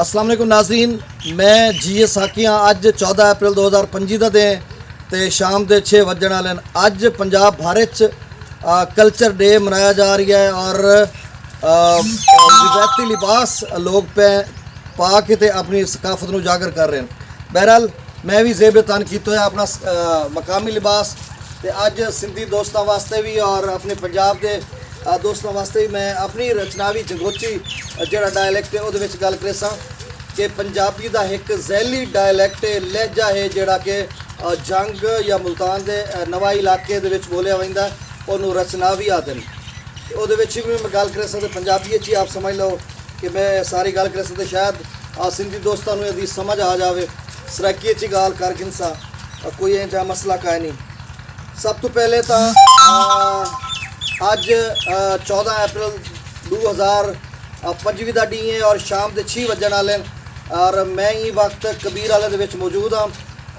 अस्सलाम वालेकुम नाज़रीन, मैं जी एस साकी हाँ। अज 14 अप्रैल 2025 का दिन तो शाम के 6 वजन वाले। अज पंजाब भर कल्चर डे मनाया जा रहा है और रिवायती लिबास लोग पा के ते अपनी सकाफत को उजागर कर रहे हैं। बहरहाल मैं भी जेब तन किया अपना मकामी लिबास तो अज सिंधी दोस्तों वास्ते भी और अपने पंजाब के दोस्तों वास्ते भी मैं अपनी रचनावी जंगोची जो डायलैक्ट है वो गल करें कि पंजाबी का एक जैली डायलैक्ट लहजा है जोड़ा कि जंग या मुल्तान के नवा इलाके बोलिया वजदा उन्होंने रचनावी आदि वो भी मैं गल कर सकते पंजाबी ही आप समझ लो कि मैं सारी गल कर सकते शायद सिंधी दोस्तों को यदि समझ आ जाए। सराकी च गाल कर गिनसा कोई ऐसा मसला का नहीं। सब तो पहले तो अज 14 अप्रैल 2025 का डी है और शाम के 6 वजन वाले और मैं ही वक्त कबीर वाले मौजूद हाँ।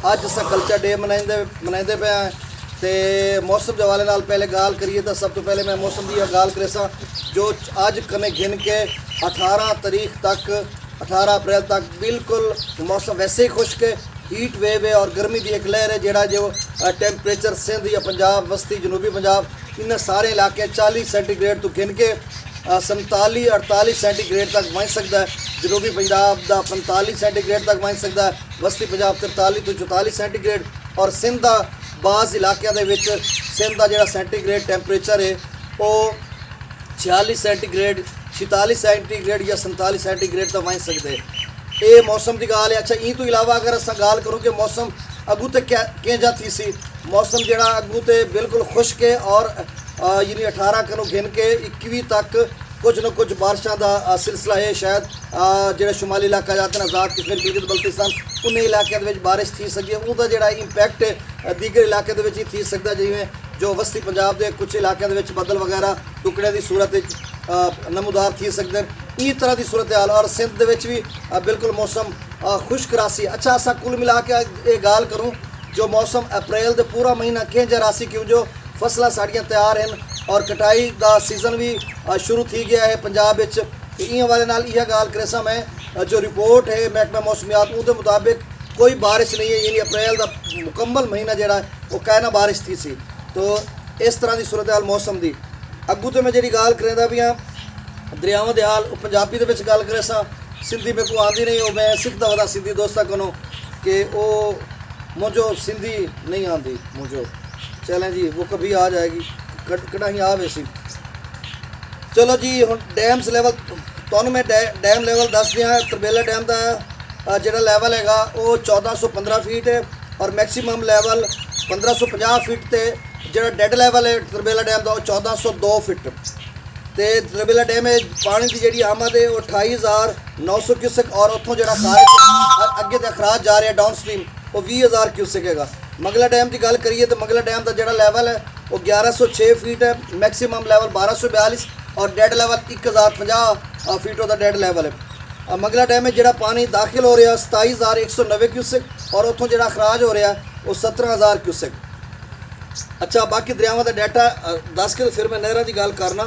अज अस कल्चर डे मनाते पे हैं तो मौसम के हवाले पहले गाल करिए तो सब तो पहले मैं मौसम की गाल करे जो अज कने गिन के 18 तारीख तक 18 अप्रैल तक बिल्कुल मौसम वैसे ही खुश्क है। हीट वेव है और गर्मी की एक लहर है जोड़ा जो टैंपरेचर सिंध या पंजाब बस्ती जनूबी पंजाब इन सारे इलाके 40 सेंटीग्रेड तो गिन के 47-48 सेंटीग्रेड तक पहुँच सकता है। जनूबी पंजाब का 45 सेंटीग्रेड तक पहुँच सकता है। बस्ती पंजाब 43 तो 44 सेंटीग्रेड और सिंध का बाज़ इलाकों के सिंध का जो सेंटीग्रेड टैंपरेचर है वो 46 सेंटीग्रेड 46 सेंटीग्रेड या 47 सेंटीग्रेड तक पहुँच सकते हैं। ये मौसम की गाल है। अच्छा ई तो इलावा अगर अस गाल करूँ कि मौसम अगू तो क्या जा थी सी मौसम जोड़ा अगू तो बिल्कुल खुश्क है और यानी 18 कनों गिन के 21 तक कुछ न कुछ बारिशों का सिलसिला है। शायद जो शुमाली इलाका जाते हैं आज़ाद कश्मीर गिलगित बल्तिस्तान उन्हें इलाकों बारिश थी सकी उनका जोड़ा इंपैक्ट दीगर इलाके ही थी सकता जिमें जो वस्ती पंजाब के कुछ इलाकों बदल वगैरह टुकड़े की सूरत नमूदार थी सकते हैं। इस तरह की सूरत हाल और सिंध भी बिल्कुल मौसम खुश्क रासी। अच्छा असा कुल मिला के ये गाल करूँ जो मौसम अप्रैल के पूरा महीना केंजा रासी क्यों जो फसलें साड़ियाँ तैयार हैं और कटाई का सीजन भी शुरू थी गया है पंजाब इन हवाले यह गाल करे मैं जो रिपोर्ट है महकमा मौसमियात उनके मुताबिक कोई बारिश नहीं है। यानी अप्रैल का मुकम्मल महीना जोड़ा वो कहना बारिश थी सी। तो इस तरह की सूरत हाल मौसम की अगू तो मैं जी गाल करेंदा भी हाँ दरियावां के हाल पंजाबी के गल करे सिंधी मेरे को आती नहीं वो मैं सीखता वदा सिंधी दोस्तों को कि वो मुझो सिंधी नहीं आती मुझो चलें जी वो कभी आ जाएगी कड़ा ही आ वैसी। चलो जी हम डैम्स लैवल तो मैं डैम लैवल दस दिया। तरबेला डैम का जोड़ा लैवल है वो 1415 फीट है और मैक्सीमम लैवल 1550 फीट ते जो डेड लैवल है तरबेला डैम का वो 1402 फीट तो तरबेला डैम है पानी की जी आमद है वो 28,900 क्यूसेक और उतों जो खारज अगे तो अखराज जा रहा है डाउन स्ट्रीम वो 20,000 क्यूसेक है। मंगला डैम की गल करिए तो मंगला डैम का जो लैवल है वो 1106 फीट है। मैक्सीमम लैवल 1242 और डेड लैवल 1050 फीट का डेड लैवल है। मंगला डैम में जो पानी दाखिल हो रहा है 27,190 क्यूसेक और उतों जो अखराज हो रहा है वो 17,000 क्यूसेक। अच्छा बाकी दरियावां का डाटा दस के फिर मैं नहर की गल करना।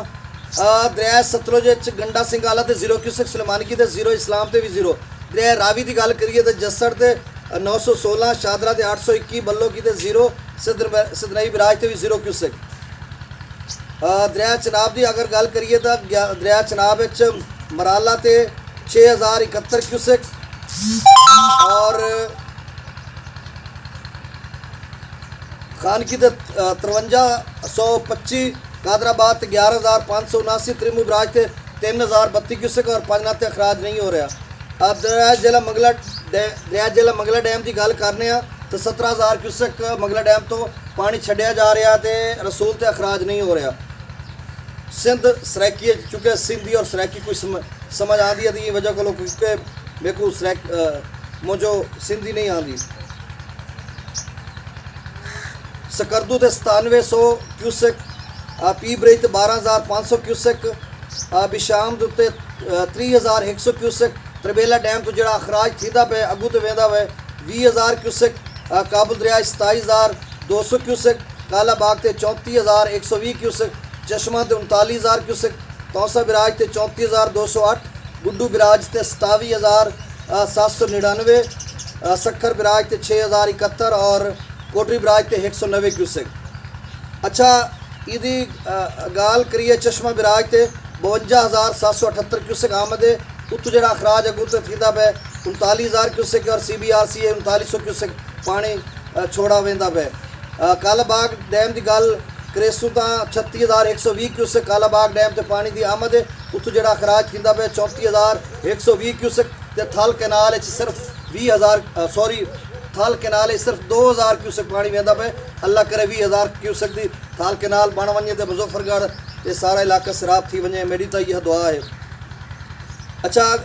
दरिया सतलुज गंडा सिंगाला तो 0 क्यूसेक सलमानी की 0 इस्लाम से भी 0। दरिया रावी की गल करिए तो जसड़ से 916 शादरा से 821 बल्लो की 0 सदनई बिराज से भी 0 क्यूसेक। दरिया चनाब की अगर गल करिए तो दरिया चनाब मराला से 6,071 क्यूसेक और खानकी 5325 कादराबाद 11,579 त्रिमू बराज से 3,032 क्यूसेक और 5 नाते अखराज नहीं हो रहा। अब दरिया जिला मंगला डैम की गल करने तो 17,000 क्यूसेक मंगला डैम तो पानी छड्या जा रहा तो रसूल तो अखराज नहीं हो रहा। सिंध सराकी चूँकि सिंधी और सराकी कोई समझ आती है तो वजह को क्योंकि मेरे को मुझो सिंधी नहीं आती। सकरदू तो 9700 cusec P bridge 12,500 cusec Besham के उत्ते 30,100 क्यूसेक। तरबेला डैम तो जो अखराज थींदा पे अगू तो वेंदा वे 20,000 क्यूसेक। काबुल दरिया 27,200 क्यूसेक। काला बाग से 34,120 क्यूसेक। चश्मा से 39,000 क्यूसेक। तौसा बिराज से 34,208। गुड्डू बिराज से 27,000 799, सखर बराज ते 6071 और कोटरी बराज ते 190 क्यूसेक। अच्छा इहदी गाल करिए चश्मा बराज ते 52,778 क्यूसेक आमद है। उत्तों जो अखराज अगू तो थींदा पे 39,000 क्यूसेक और CBRC 3900 क्यूसेक पानी छोड़ा वेंदा पे। कालाबाग डैम की गल करेसूं तो 36,120 क्यूसेक कालाबाग डैम ते पानी की आमद है। उत्तों जो अखराज थींदा पे 34,120 क्यूसेक। ते थल कैनाल सिर्फ 20,000 सॉरी थल कैनाल सिर्फ 2,000 क्यूसेक पानी वेंदा पे। अल्लाह करे 20,000 क्यूसेक की थल कैनाल बन वने तो मुजफ्फरगढ़ ये सारा इलाका सराब थी वने। मेरी तो यह दुआ है। अच्छा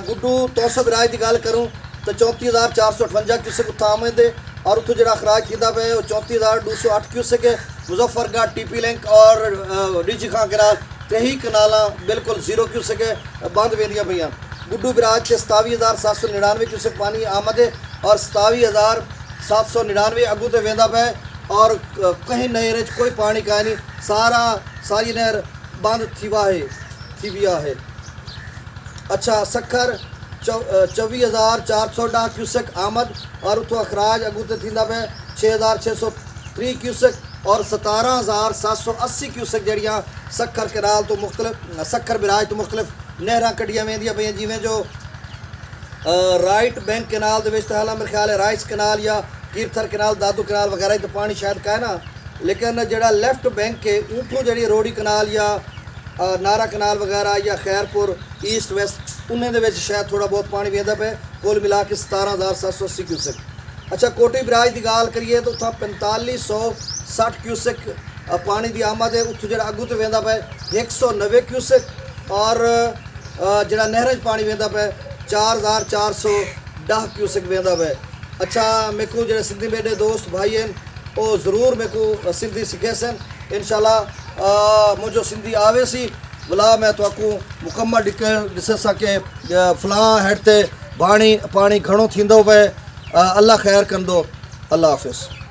गुड्डू तौसा बराज की गल करूँ तो 34,458 क्यूसेक उत्थां आमद है और उत्थों जो अखराज थींदा पे 34,208 क्यूसेक है। मुजफ्फरगढ़ TP लिंक और डीजी खां कैनाल 23 कनाल बिल्कुल 0 क्यूसेक बंद वेंदियां पईयां। गुड्डू बराज से 27,799 क्यूसेक पानी आमद है और 27,799 अगू तो वेंदा पे और कहीं नहर कोई पानी का नहीं, सारी नहर बंद थी विया है। अच्छा सखर 24,410 क्यूसेक आमद और उतो अखराज अगू तो थींदा पे 6,603 क्यूसेक और 17,780 क्यूसेक जड़ियाँ सखर कैनाल तो मुख्तलिफ सखर बराज तो मुख्तलिफ नहर कड्डियां वेंदियां पईयां। जिवें जो राइट बैंक कैनाल दे विच हालां मेरे ख्याल है राइस कैनाल या कीरथर कैनाल दादू कैनाल वगैरह तो पानी शायद का है ना, लेकिन जड़ा लैफ्ट बैंक है उतों जी रोड़ी कैनाल या नारा कैनाल वगैरह या खैरपुर ईस्ट वैस्ट उन्हें दे विच शायद थोड़ा बहुत पानी वेंदा पे। कुल मिला के 17,780 क्यूसेक। अच्छा कोटी बराज की गाल करिए तो उत्थां 4560 क्यूसेक पानी की आमद है। उत्थों जो अगू तो वेंदा पे 190 क्यूसेक और जड़ा नहर पानी वेंदा पे 4,410 क्यूसेक वेंदा पे। अच्छा मेरे को जो सिंधी मेरे दोस्त भाई हैं वो ज़रूर मेरे को सिंधी सीखे सन। इंशाल्लाह मुझो सिंधी आवे सी भला मैं तो मुकम्मल ॾिसे सके फलां हेड ते पानी घणो थींदो पे। अल्लाह ख़ैर कंदो। अल्लाह हाफ़िज़।